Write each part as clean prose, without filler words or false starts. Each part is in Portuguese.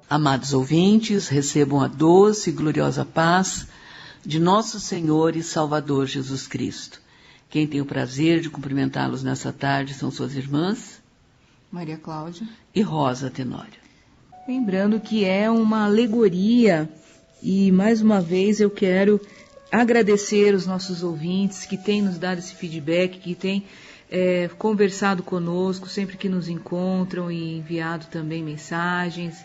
Amados ouvintes, recebam a doce e gloriosa paz de nosso Senhor e Salvador Jesus Cristo. Quem tem o prazer de cumprimentá-los nessa tarde são suas irmãs Maria Cláudia e Rosa Tenório. Lembrando que é uma alegoria e, mais uma vez, eu quero agradecer os nossos ouvintes que têm nos dado esse feedback, que têm conversado conosco sempre que nos encontram e enviado também mensagens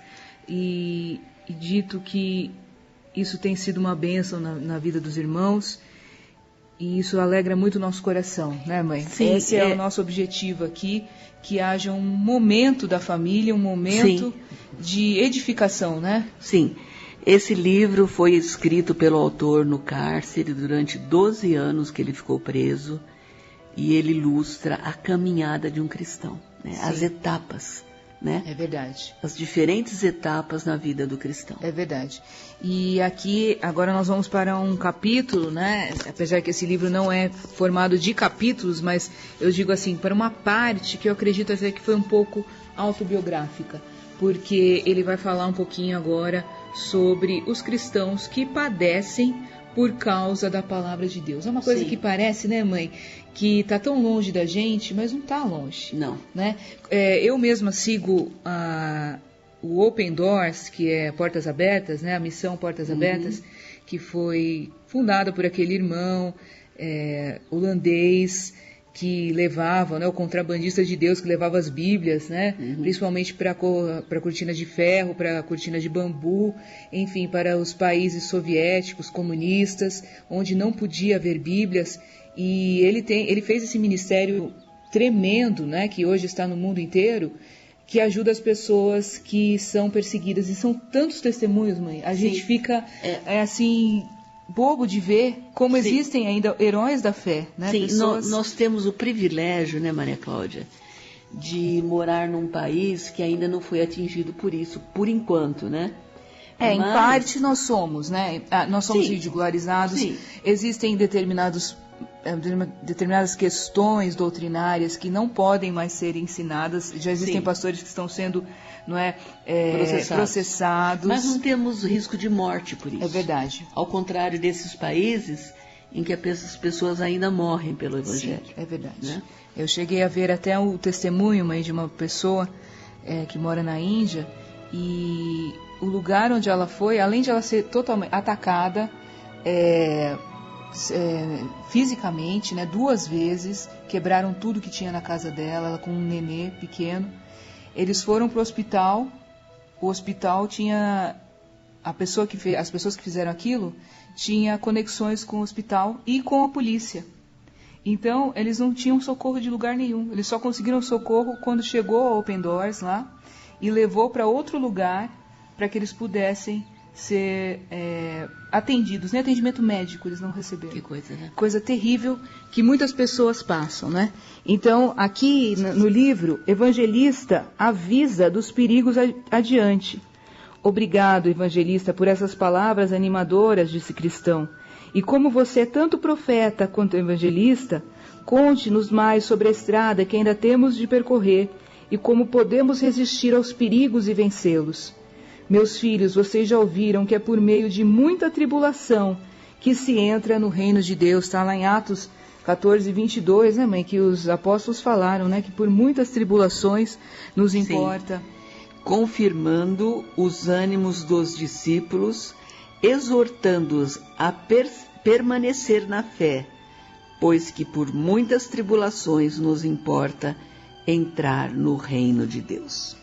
e dito que isso tem sido uma bênção na vida dos irmãos e isso alegra muito o nosso coração, né, mãe? Sim, esse é o nosso objetivo aqui, que haja um momento da família, um momento de edificação, né? Sim. Esse livro foi escrito pelo autor no cárcere durante 12 anos que ele ficou preso e ele ilustra a caminhada de um cristão, né? As etapas, né? É verdade. As diferentes etapas na vida do cristão. É verdade. E aqui, agora nós vamos para um capítulo, né? Apesar que esse livro não é formado de capítulos, mas eu digo assim, para uma parte que eu acredito até que foi um pouco autobiográfica, porque ele vai falar um pouquinho agora sobre os cristãos que padecem por causa da palavra de Deus. É uma coisa que parece, né, mãe, que está tão longe da gente, mas não está longe. Não. Né? Eu mesma sigo o Open Doors, que é Portas Abertas, né, a missão Portas Abertas, que foi fundada por aquele irmão holandês que levava, né, o contrabandista de Deus que levava as Bíblias, né, principalmente para a cortina de ferro, para a cortina de bambu, enfim, para os países soviéticos, comunistas, onde não podia haver Bíblias. E ele fez esse ministério tremendo, né, que hoje está no mundo inteiro, que ajuda as pessoas que são perseguidas. E são tantos testemunhos, mãe. A gente fica assim bobo de ver como existem ainda heróis da fé, né? Sim, pessoas... nós temos o privilégio, né, Maria Cláudia, de morar num país que ainda não foi atingido por isso, por enquanto, né? Em parte nós somos, né? Nós somos ridicularizados. Existem determinadas questões doutrinárias que não podem mais ser ensinadas. Já existem pastores que estão sendo, não é, processados. Mas não temos risco de morte por isso. É verdade. Ao contrário desses países em que as pessoas ainda morrem pelo Evangelho. Sim, é verdade. Né? Eu cheguei a ver até o testemunho, mãe, de uma pessoa que mora na Índia, e o lugar onde ela foi, além de ela ser totalmente atacada fisicamente, né, 2 vezes, quebraram tudo que tinha na casa dela, ela com um nenê pequeno. Eles foram para o hospital. O hospital tinha as pessoas que fizeram aquilo tinha conexões com o hospital e com a polícia. Então eles não tinham socorro de lugar nenhum. Eles só conseguiram socorro quando chegou a Open Doors lá e levou para outro lugar para que eles pudessem ser atendidos. Nem atendimento médico eles não receberam. Que coisa, né? Coisa terrível que muitas pessoas passam, né? Então, aqui no livro, Evangelista avisa dos perigos adiante. Obrigado, Evangelista, por essas palavras animadoras, disse Cristão. E como você é tanto profeta quanto evangelista, conte-nos mais sobre a estrada que ainda temos de percorrer e como podemos resistir aos perigos e vencê-los. Meus filhos, vocês já ouviram que é por meio de muita tribulação que se entra no reino de Deus. Está lá em Atos 14, 22, né, mãe? Que os apóstolos falaram, né? Que por muitas tribulações nos importa. Confirmando os ânimos dos discípulos, exortando-os a permanecer na fé, pois que por muitas tribulações nos importa entrar no reino de Deus.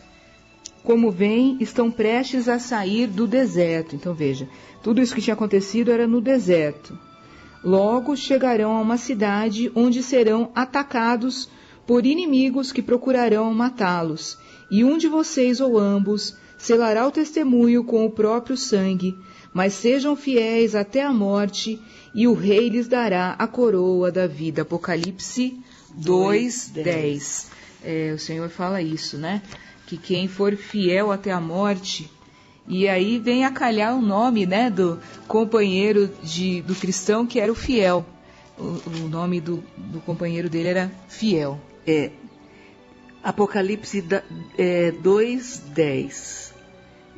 Como veem, estão prestes a sair do deserto. Então veja, tudo isso que tinha acontecido era no deserto. Logo chegarão a uma cidade onde serão atacados por inimigos que procurarão matá-los. E um de vocês ou ambos selará o testemunho com o próprio sangue, mas sejam fiéis até a morte, e o rei lhes dará a coroa da vida. Apocalipse 2:10. O Senhor fala isso, né? Que quem for fiel até a morte, e aí vem a calhar o nome, né, do companheiro do cristão que era o fiel. O nome do companheiro dele era Fiel. Apocalipse 2:10.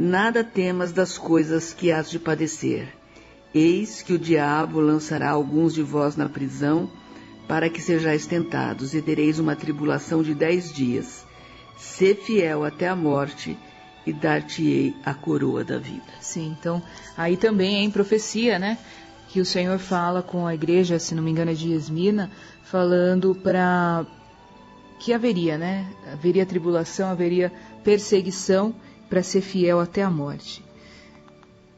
nada temas das coisas que hás de padecer. Eis que o diabo lançará alguns de vós na prisão, para que sejais tentados, e tereis uma tribulação de 10 dias. Sê fiel até a morte, e dar-te-ei a coroa da vida. Sim, então, aí também é em profecia, né? Que o Senhor fala com a igreja, se não me engano é de Esmina, falando para que haveria, né? Haveria tribulação, haveria perseguição para ser fiel até a morte.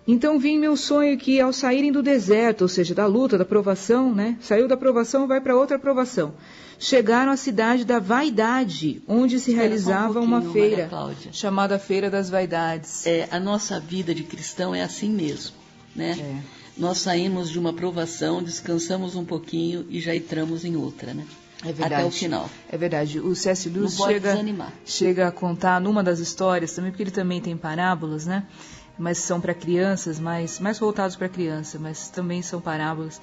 Então vim meu sonho que ao saírem do deserto, ou seja, da luta, da provação, né? Saiu da provação, vai para outra provação. Chegaram à cidade da Vaidade, onde se realizava uma feira chamada Feira das Vaidades. A nossa vida de cristão é assim mesmo, né? Nós saímos de uma provação, descansamos um pouquinho e já entramos em outra, né? É verdade. Até o final. É verdade. O C.S. Lewis chega a contar numa das histórias, também porque ele também tem parábolas, né? Mas são para crianças, mais voltados para criança, mas também são parábolas.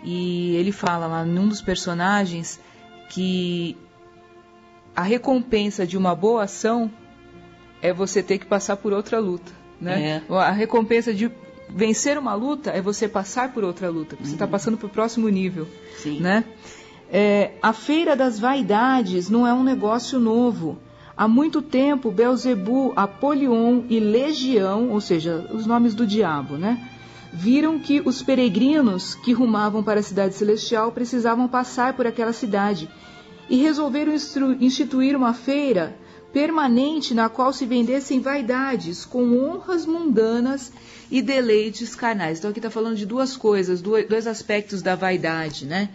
E ele fala lá num dos personagens que a recompensa de uma boa ação é você ter que passar por outra luta, né? A recompensa de vencer uma luta é você passar por outra luta, porque você está passando para o próximo nível. Sim. Né? A Feira das Vaidades não é um negócio novo. Há muito tempo, Belzebu, Apolion e Legião, ou seja, os nomes do diabo, né? Viram que os peregrinos que rumavam para a cidade celestial precisavam passar por aquela cidade e resolveram instituir uma feira permanente na qual se vendessem vaidades com honras mundanas e deleites carnais. Então aqui está falando de duas coisas, dois aspectos da vaidade, né?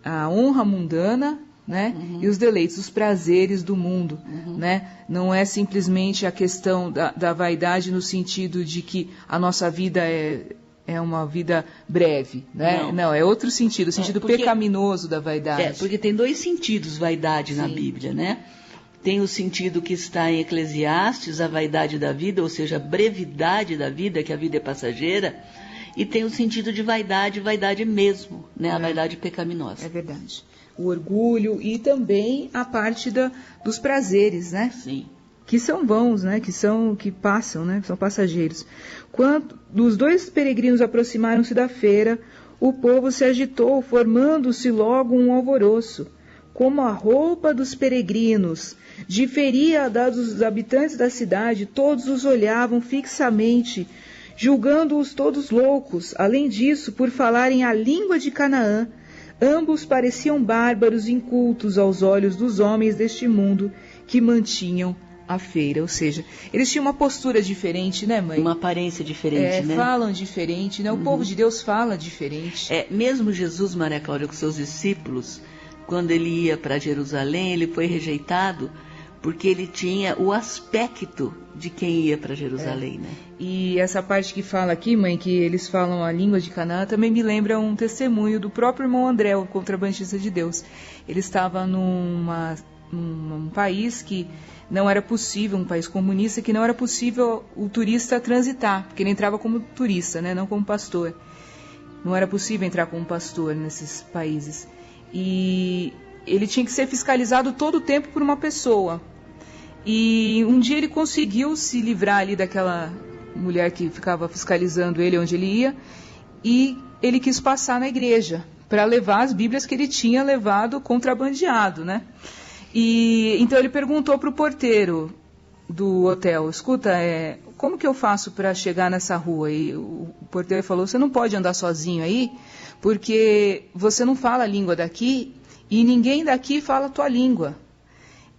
A honra mundana, né? E os deleites, os prazeres do mundo, né? Não é simplesmente a questão da vaidade no sentido de que a nossa vida é uma vida breve, né? Não, é outro sentido, o sentido pecaminoso da vaidade. Porque tem dois sentidos vaidade na Bíblia, né? Tem o sentido que está em Eclesiastes, a vaidade da vida, ou seja, a brevidade da vida, que a vida é passageira, e tem o sentido de vaidade mesmo, né? A vaidade pecaminosa. É verdade. O orgulho e também a parte dos prazeres, né? Sim. Que são vãos, né? Que passam, né? São passageiros. Quando os dois peregrinos aproximaram-se da feira, o povo se agitou, formando-se logo um alvoroço. Como a roupa dos peregrinos diferia da dos habitantes da cidade, todos os olhavam fixamente, julgando-os todos loucos. Além disso, por falarem a língua de Canaã, ambos pareciam bárbaros incultos aos olhos dos homens deste mundo que mantinham a feira. Ou seja, eles tinham uma postura diferente, né, mãe? Uma aparência diferente, né? Falam diferente, né? O povo de Deus fala diferente. Mesmo Jesus, Maria Cláudia, com seus discípulos, quando ele ia para Jerusalém, ele foi rejeitado porque ele tinha o aspecto de quem ia para Jerusalém, né? E essa parte que fala aqui, mãe, que eles falam a língua de Canaã, também me lembra um testemunho do próprio irmão André, o contrabandista de Deus. Ele estava num país que não era possível, um país comunista, que não era possível o turista transitar, porque ele entrava como turista, né, não como pastor. Não era possível entrar como pastor nesses países. E ele tinha que ser fiscalizado todo o tempo por uma pessoa. E um dia ele conseguiu se livrar ali daquela mulher que ficava fiscalizando ele onde ele ia, e ele quis passar na igreja para levar as Bíblias que ele tinha levado contrabandeado, né? E então ele perguntou para o porteiro do hotel: escuta, como que eu faço para chegar nessa rua? E o porteiro falou: você não pode andar sozinho aí, porque você não fala a língua daqui e ninguém daqui fala a tua língua.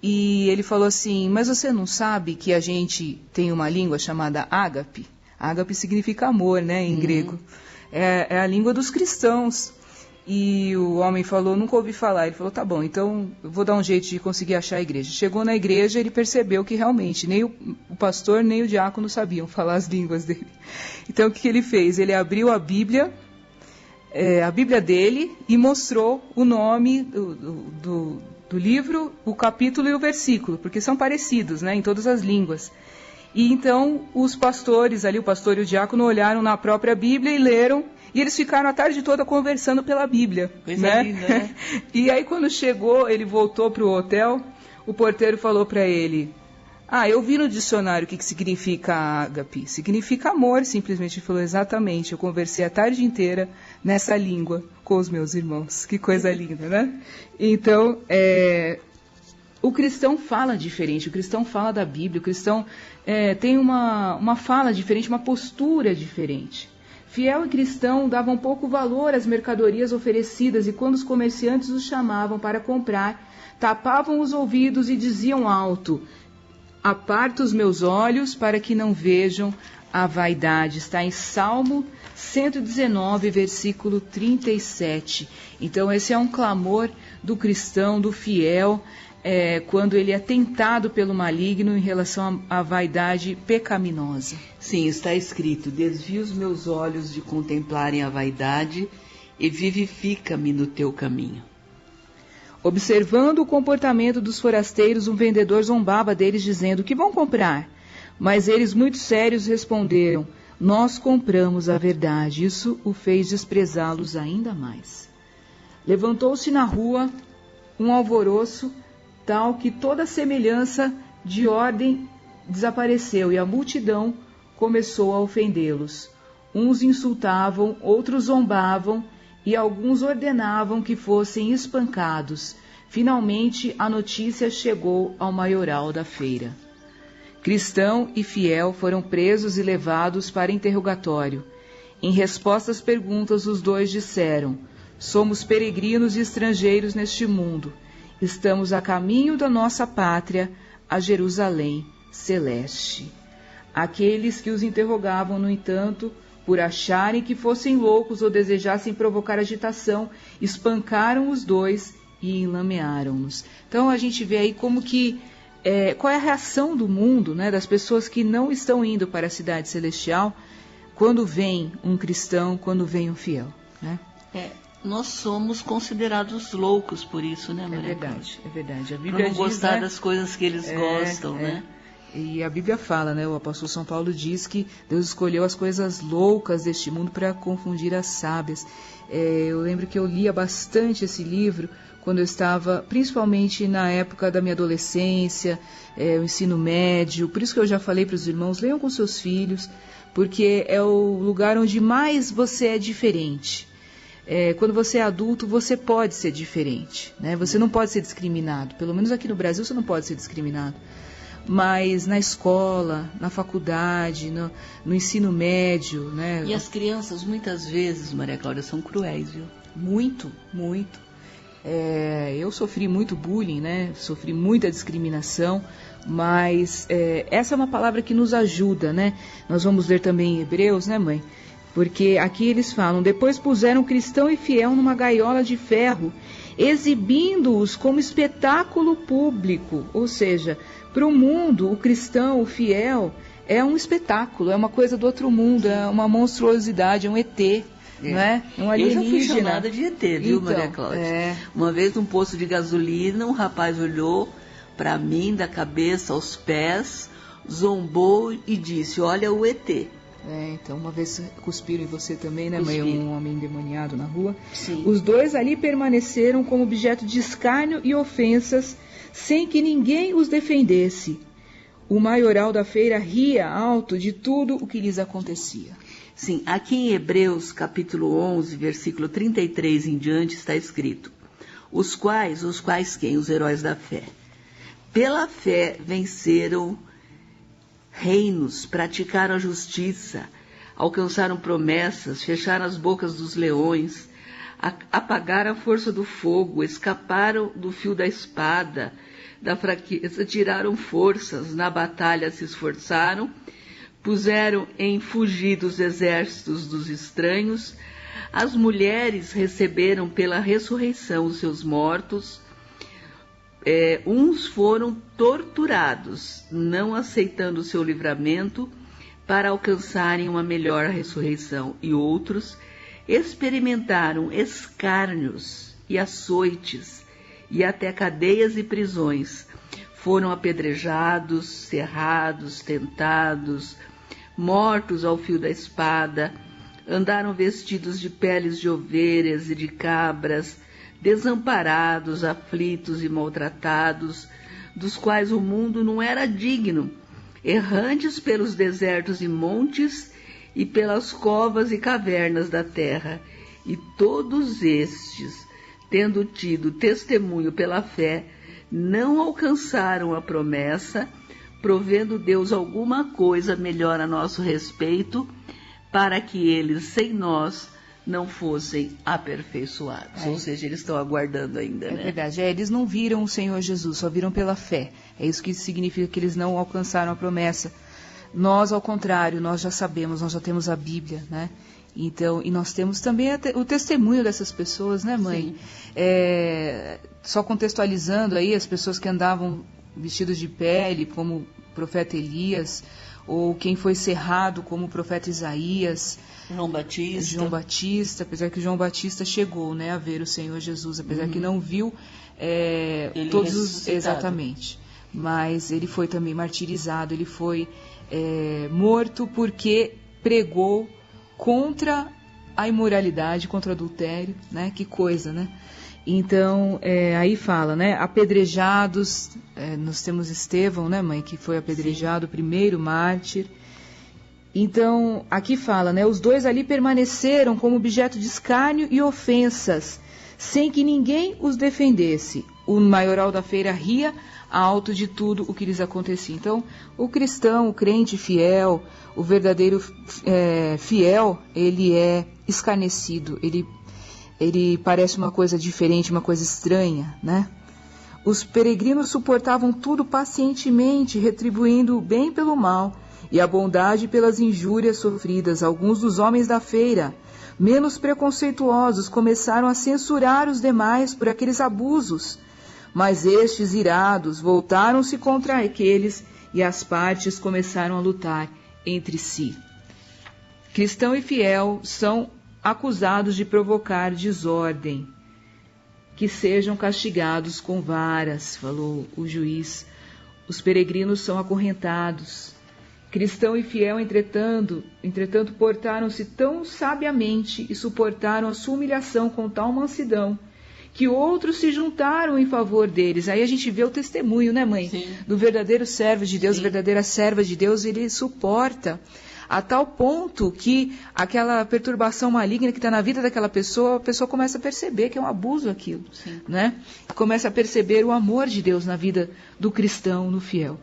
E ele falou assim: mas você não sabe que a gente tem uma língua chamada ágape? Ágape significa amor, né, em grego. É a língua dos cristãos. E o homem falou: nunca ouvi falar. Ele falou: tá bom, então eu vou dar um jeito de conseguir achar a igreja. Chegou na igreja, ele percebeu que realmente nem o pastor nem o diácono sabiam falar as línguas dele. Então o que ele fez? Ele abriu a Bíblia dele, e mostrou o nome do livro, o capítulo e o versículo, porque são parecidos, né, em todas as línguas. E então os pastores ali, o pastor e o diácono, olharam na própria Bíblia e leram, e eles ficaram a tarde toda conversando pela Bíblia. Coisa linda, né? E aí quando chegou, ele voltou para o hotel, o porteiro falou para ele: Eu vi no dicionário o que significa ágape. Significa amor, simplesmente. Ele falou, exatamente. Eu conversei a tarde inteira nessa língua com os meus irmãos. Que coisa linda, né? Então, o cristão fala diferente, o cristão fala da Bíblia, o cristão tem uma fala diferente, uma postura diferente. Fiel e cristão davam pouco valor às mercadorias oferecidas e quando os comerciantes os chamavam para comprar, tapavam os ouvidos e diziam alto: aparta os meus olhos para que não vejam a vaidade. Está em Salmo 119, versículo 37. Então esse é um clamor do cristão, do fiel, quando ele é tentado pelo maligno em relação à vaidade pecaminosa. Sim, está escrito: desvia os meus olhos de contemplarem a vaidade e vivifica-me no teu caminho. Observando o comportamento dos forasteiros, um vendedor zombava deles, dizendo: que vão comprar? Mas eles, muito sérios, responderam: nós compramos a verdade. Isso o fez desprezá-los ainda mais. Levantou-se na rua um alvoroço, tal que toda semelhança de ordem desapareceu, e a multidão começou a ofendê-los. Uns insultavam, outros zombavam, e alguns ordenavam que fossem espancados. Finalmente, a notícia chegou ao maioral da feira. Cristão e fiel foram presos e levados para interrogatório. Em resposta às perguntas, os dois disseram: somos peregrinos e estrangeiros neste mundo. Estamos a caminho da nossa pátria, a Jerusalém celeste. Aqueles que os interrogavam, no entanto, por acharem que fossem loucos ou desejassem provocar agitação, espancaram os dois e enlamearam-nos. Então a gente vê aí como que, qual é a reação do mundo, né, das pessoas que não estão indo para a cidade celestial, quando vem um cristão, quando vem um fiel, né? Nós somos considerados loucos por isso, né, Maria? É verdade. A Bíblia por não diz, gostar, né, das coisas que eles gostam, né? E a Bíblia fala, né? O apóstolo São Paulo diz que Deus escolheu as coisas loucas deste mundo para confundir as sábias. Eu lembro que eu lia bastante esse livro quando eu estava, principalmente na época da minha adolescência, o ensino médio. Por isso que eu já falei para os irmãos, leiam com seus filhos, porque é o lugar onde mais você é diferente. Quando você é adulto, você pode ser diferente, né? Você não pode ser discriminado. Pelo menos aqui no Brasil você não pode ser discriminado. Mas na escola, na faculdade, no ensino médio, né? E as crianças, muitas vezes, Maria Cláudia, são cruéis, viu? Muito, muito. Eu sofri muito bullying, né? Sofri muita discriminação, mas essa é uma palavra que nos ajuda, né? Nós vamos ler também em Hebreus, né, mãe? Porque aqui eles falam: depois puseram cristão e fiel numa gaiola de ferro, exibindo-os como espetáculo público. Ou seja, para o mundo, o cristão, o fiel, é um espetáculo, é uma coisa do outro mundo, é uma monstruosidade, é um ET, não é? É um alienígena. Eu já fui chamada de ET, viu, então, Maria Cláudia? Uma vez num posto de gasolina, um rapaz olhou para mim da cabeça aos pés, zombou e disse: olha o ET. Então uma vez cuspiram em você também, né, mãe? Um homem endemoniado na rua. Sim. Os dois ali permaneceram como objeto de escárnio e ofensas, sem que ninguém os defendesse. O maioral da feira ria alto de tudo o que lhes acontecia. Sim, aqui em Hebreus, capítulo 11, versículo 33 em diante, está escrito: os quais quem? Os heróis da fé. Pela fé venceram reinos, praticaram a justiça, alcançaram promessas, fecharam as bocas dos leões, apagaram a força do fogo, escaparam do fio da espada, da fraqueza, tiraram forças, na batalha se esforçaram, puseram em fugir dos exércitos dos estranhos, as mulheres receberam pela ressurreição os seus mortos, uns foram torturados, não aceitando o seu livramento para alcançarem uma melhor ressurreição, e outros experimentaram escárnios e açoites e até cadeias e prisões. Foram apedrejados, serrados, tentados, mortos ao fio da espada, andaram vestidos de peles de ovelhas e de cabras, desamparados, aflitos e maltratados, dos quais o mundo não era digno, errantes pelos desertos e montes e pelas covas e cavernas da terra. E todos estes, tendo tido testemunho pela fé, não alcançaram a promessa, provendo Deus alguma coisa melhor a nosso respeito, para que eles, sem nós, não fossem aperfeiçoados. Ou seja, eles estão aguardando ainda, né? É verdade. Eles não viram o Senhor Jesus, só viram pela fé. É isso que significa que eles não alcançaram a promessa. Nós, ao contrário, nós já sabemos, nós já temos a Bíblia, né? Então, e nós temos também o testemunho dessas pessoas, né, mãe? Só contextualizando aí, as pessoas que andavam vestidos de pele, como o profeta Elias, ou quem foi cerrado, como o profeta Isaías, João Batista, apesar que João Batista chegou, né, a ver o Senhor Jesus, apesar que não viu todos os... Exatamente. Mas ele foi também martirizado, ele foi morto porque pregou contra a imoralidade, contra o adultério, né? Que coisa, né? Então, aí fala, né? Apedrejados, nós temos Estevão, né, mãe? Que foi apedrejado, o primeiro mártir. Então, aqui fala, né? Os dois ali permaneceram como objeto de escárnio e ofensas, sem que ninguém os defendesse. O maioral da feira ria alto de tudo o que lhes acontecia. Então, o cristão, o crente fiel, o verdadeiro fiel, ele é escarnecido, ele parece uma coisa diferente, uma coisa estranha, né? Os peregrinos suportavam tudo pacientemente, retribuindo o bem pelo mal e a bondade pelas injúrias sofridas. Alguns dos homens da feira, menos preconceituosos, começaram a censurar os demais por aqueles abusos. Mas estes, irados, voltaram-se contra aqueles e as partes começaram a lutar entre si. Cristão e fiel são acusados de provocar desordem, que sejam castigados com varas, falou o juiz. Os peregrinos são acorrentados. Cristão e fiel, entretanto, portaram-se tão sabiamente e suportaram a sua humilhação com tal mansidão, que outros se juntaram em favor deles. Aí a gente vê o testemunho, né, mãe? Sim. Do verdadeiro servo de Deus, verdadeira serva de Deus, ele suporta a tal ponto que aquela perturbação maligna que está na vida daquela pessoa, a pessoa começa a perceber que é um abuso aquilo, né? Começa a perceber o amor de Deus na vida do cristão, no fiel.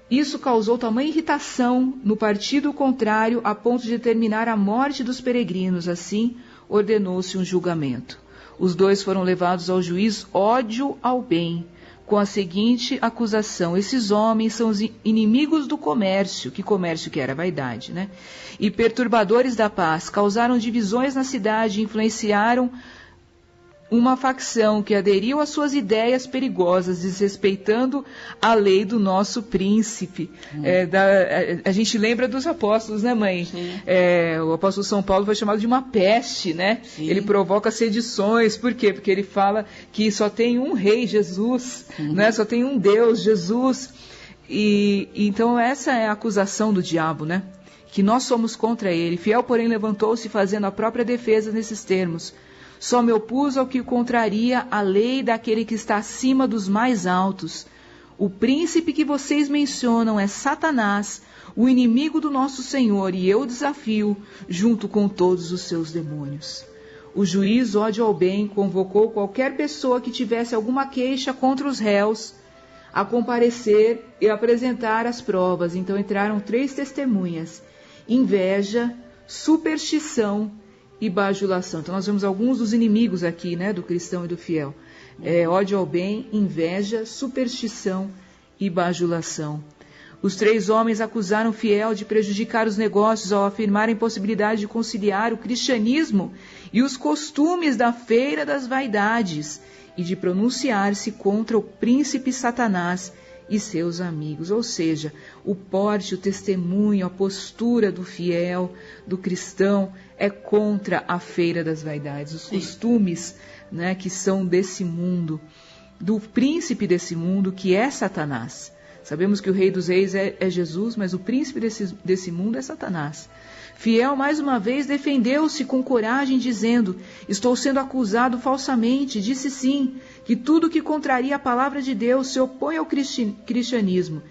Isso causou tamanha irritação no partido contrário, a ponto de determinar a morte dos peregrinos. Assim, ordenou-se um julgamento. Os dois foram levados ao juiz, ódio ao bem, com a seguinte acusação: esses homens são os inimigos do comércio, que era a vaidade, né? E perturbadores da paz, causaram divisões na cidade, influenciaram uma facção que aderiu às suas ideias perigosas, desrespeitando a lei do nosso príncipe. A gente lembra dos apóstolos, né, mãe? O apóstolo São Paulo foi chamado de uma peste, né? Sim. Ele provoca sedições. Por quê? Porque ele fala que só tem um rei, Jesus, né? Só tem um Deus, Jesus. E então essa é a acusação do diabo, né? Que nós somos contra ele. Fiel, porém, levantou-se fazendo a própria defesa nesses termos: só me opus ao que contraria a lei daquele que está acima dos mais altos. O príncipe que vocês mencionam é Satanás, o inimigo do nosso Senhor, e eu desafio, junto com todos os seus demônios. O juiz, ódio ao bem, convocou qualquer pessoa que tivesse alguma queixa contra os réus a comparecer e apresentar as provas. Então entraram 3 testemunhas: inveja, superstição e bajulação. Então nós vemos alguns dos inimigos aqui, né, do cristão e do fiel. Ódio ao bem, inveja, superstição e bajulação. Os 3 homens acusaram o fiel de prejudicar os negócios ao afirmar a impossibilidade de conciliar o cristianismo e os costumes da feira das vaidades e de pronunciar-se contra o príncipe Satanás e seus amigos. Ou seja, o porte, o testemunho, a postura do fiel, do cristão, é contra a feira das vaidades, os costumes, né, que são desse mundo, do príncipe desse mundo, que é Satanás. Sabemos que o rei dos reis é Jesus, mas o príncipe desse mundo é Satanás. Fiel, mais uma vez, defendeu-se com coragem, dizendo: estou sendo acusado falsamente. Disse sim, que tudo que contraria a palavra de Deus se opõe ao cristianismo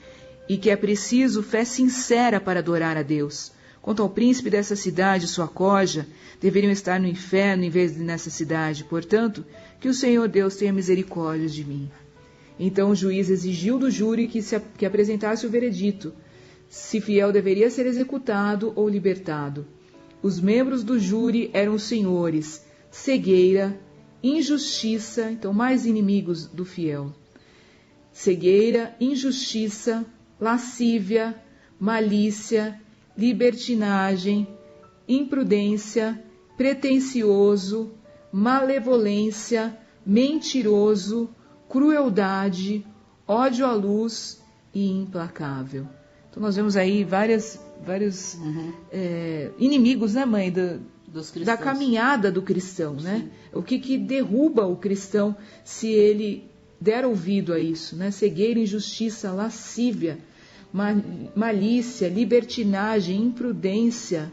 e que é preciso fé sincera para adorar a Deus. Quanto ao príncipe dessa cidade, sua coja, deveriam estar no inferno em vez de nessa cidade. Portanto, que o Senhor Deus tenha misericórdia de mim. Então o juiz exigiu do júri que apresentasse o veredito, se Fiel deveria ser executado ou libertado. Os membros do júri eram os senhores cegueira, injustiça, então mais inimigos do Fiel. Cegueira, injustiça, lascívia, malícia, libertinagem, imprudência, pretensioso, malevolência, mentiroso, crueldade, ódio à luz e implacável. Então nós vemos aí vários inimigos, né, mãe, da caminhada do cristão, né? O que derruba o cristão se ele der ouvido a isso, né? Cegueira, injustiça, lascívia, malícia, libertinagem, imprudência,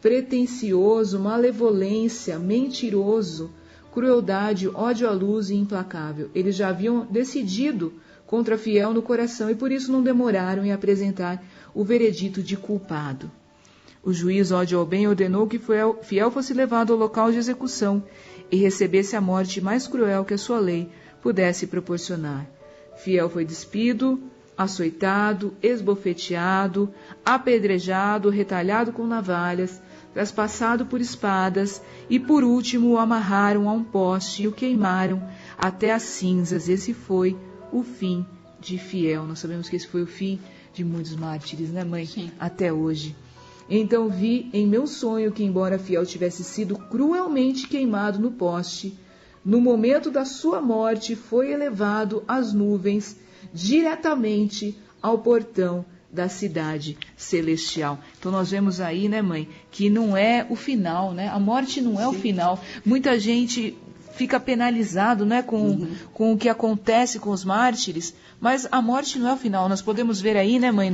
pretensioso, malevolência, mentiroso, crueldade, ódio à luz e implacável. Eles já haviam decidido contra Fiel no coração e por isso não demoraram em apresentar o veredito de culpado. O juiz, ódio ao bem, ordenou que Fiel fosse levado ao local de execução e recebesse a morte mais cruel que a sua lei pudesse proporcionar. Fiel foi despido, açoitado, esbofeteado, apedrejado, retalhado com navalhas, traspassado por espadas e, por último, o amarraram a um poste e o queimaram até as cinzas. Esse foi o fim de Fiel. Nós sabemos que esse foi o fim de muitos mártires, né, mãe? Sim. Até hoje. Então vi em meu sonho que, embora Fiel tivesse sido cruelmente queimado no poste, no momento da sua morte foi elevado às nuvens diretamente ao portão da cidade celestial. Então nós vemos aí, né, mãe, que não é o final, né? A morte não é o final. Muita gente fica penalizado, né, com o que acontece com os mártires, mas a morte não é o final. Nós podemos ver aí, né, mãe,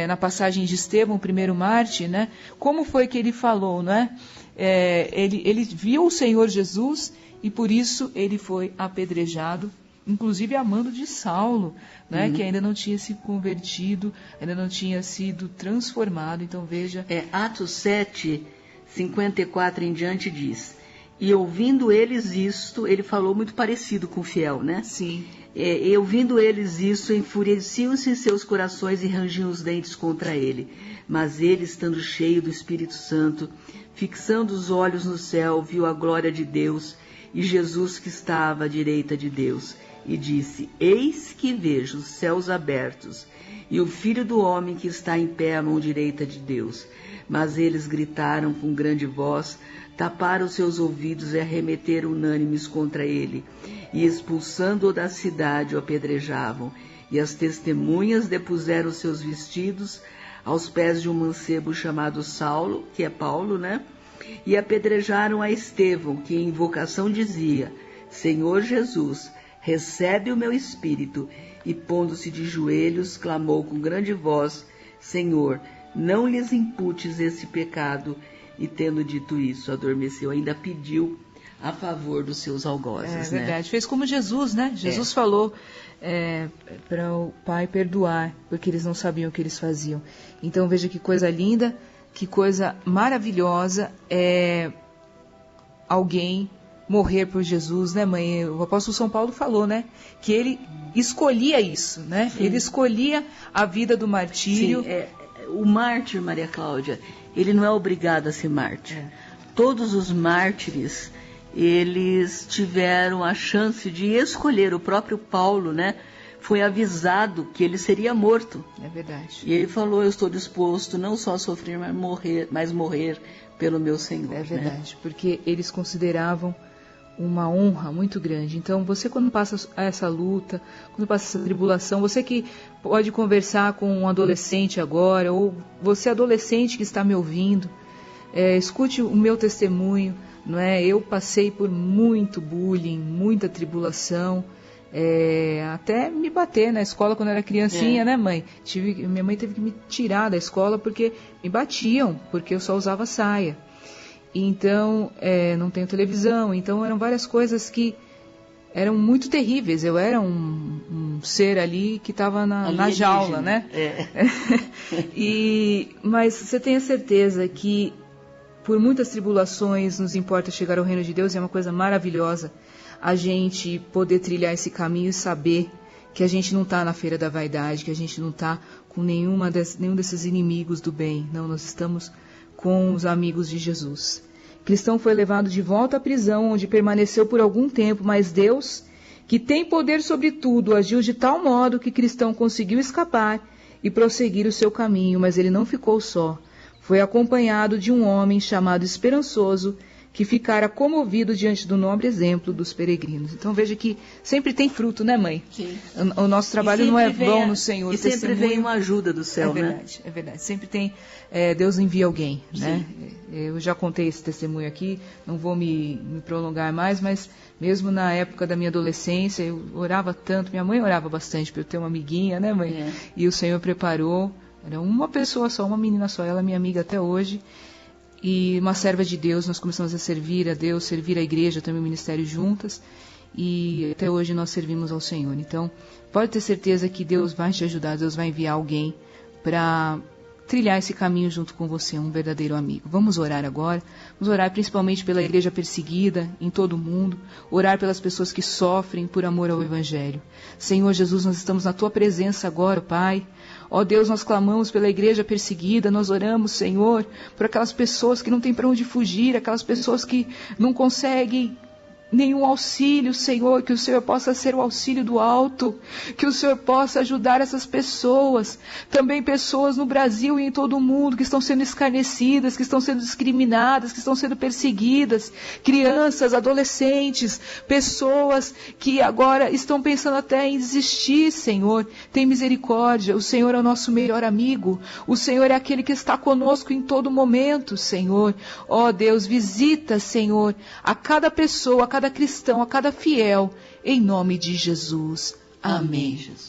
na passagem de Estevão, o primeiro mártir, né, como foi que ele falou, né? Ele viu o Senhor Jesus e por isso ele foi apedrejado, inclusive a mando de Saulo, né, que ainda não tinha se convertido, ainda não tinha sido transformado. Então veja... Atos 7, 54 em diante diz: e ouvindo eles isto, ele falou muito parecido com Fiel, né? Sim. E ouvindo eles isso, enfureciam-se em seus corações e rangiam os dentes contra ele. Mas ele, estando cheio do Espírito Santo, fixando os olhos no céu, viu a glória de Deus e Jesus que estava à direita de Deus. E disse: eis que vejo os céus abertos e o Filho do Homem que está em pé à mão direita de Deus. Mas eles gritaram com grande voz, taparam seus ouvidos e arremeteram unânimes contra ele, e expulsando-o da cidade o apedrejavam. E as testemunhas depuseram seus vestidos aos pés de um mancebo chamado Saulo, que é Paulo, né? E apedrejaram a Estevão, que em invocação dizia: Senhor Jesus, recebe o meu espírito. E pondo-se de joelhos, clamou com grande voz: Senhor, não lhes imputes esse pecado. E tendo dito isso, adormeceu. Ainda pediu a favor dos seus algozes. É verdade, fez como Jesus, né? Jesus falou para o Pai perdoar, porque eles não sabiam o que eles faziam. Então veja que coisa linda, que coisa maravilhosa é alguém morrer por Jesus, né, mãe? O apóstolo São Paulo falou, né, que ele escolhia isso, né? Sim. Ele escolhia a vida do martírio. Sim, o mártir, Maria Cláudia, ele não é obrigado a ser mártir. Todos os mártires, eles tiveram a chance de escolher. O próprio Paulo, né, foi avisado que ele seria morto. É verdade. E ele falou: eu estou disposto não só a sofrer, mas morrer pelo meu Senhor. É verdade, né? Porque eles consideravam uma honra muito grande. Então, você, quando passa essa luta, quando passa essa tribulação, você que pode conversar com um adolescente agora, ou você adolescente que está me ouvindo, escute o meu testemunho, não é? Eu passei por muito bullying, muita tribulação, até me bater na escola quando eu era criancinha, né, mãe? Minha mãe teve que me tirar da escola porque me batiam, porque eu só usava saia. Então, não tenho televisão, então eram várias coisas que eram muito terríveis. Eu era um ser ali que estava na jaula, né? Mas você tem a certeza que por muitas tribulações nos importa chegar ao reino de Deus, e é uma coisa maravilhosa a gente poder trilhar esse caminho e saber que a gente não está na feira da vaidade, que a gente não está com nenhum desses inimigos do bem. Não, nós estamos com os amigos de Jesus. Cristão foi levado de volta à prisão, onde permaneceu por algum tempo, mas Deus, que tem poder sobre tudo, agiu de tal modo que Cristão conseguiu escapar e prosseguir o seu caminho, mas ele não ficou só. Foi acompanhado de um homem chamado Esperançoso, que ficara comovido diante do nobre exemplo dos peregrinos. Então veja que sempre tem fruto, né, mãe? Sim. O nosso trabalho não é vão no Senhor. E sempre vem uma ajuda do céu, né? É verdade. Sempre tem, Deus envia alguém, né? Eu já contei esse testemunho aqui, não vou me prolongar mais, mas mesmo na época da minha adolescência, eu orava tanto, minha mãe orava bastante para eu ter uma amiguinha, né, mãe? E o Senhor preparou, era uma pessoa só, uma menina só, ela é minha amiga até hoje, e uma serva de Deus. Nós começamos a servir a Deus, servir a igreja, também o ministério juntas, e até hoje nós servimos ao Senhor. Então, pode ter certeza que Deus vai te ajudar, Deus vai enviar alguém para trilhar esse caminho junto com você, um verdadeiro amigo. Vamos orar agora, vamos orar principalmente pela igreja perseguida em todo o mundo, orar pelas pessoas que sofrem por amor ao Evangelho. Senhor Jesus, nós estamos na Tua presença agora, Pai. Ó Deus, nós clamamos pela igreja perseguida, nós oramos, Senhor, por aquelas pessoas que não têm para onde fugir, aquelas pessoas que não conseguem nenhum auxílio, Senhor, que o Senhor possa ser o auxílio do alto, que o Senhor possa ajudar essas pessoas, também pessoas no Brasil e em todo o mundo que estão sendo escarnecidas, que estão sendo discriminadas, que estão sendo perseguidas, crianças, adolescentes, pessoas que agora estão pensando até em desistir, Senhor. Tem misericórdia, o Senhor é o nosso melhor amigo, o Senhor é aquele que está conosco em todo momento, Senhor. Ó Deus, visita, Senhor, a cada pessoa, a cada cristão, a cada fiel, em nome de Jesus. Amém. Jesus.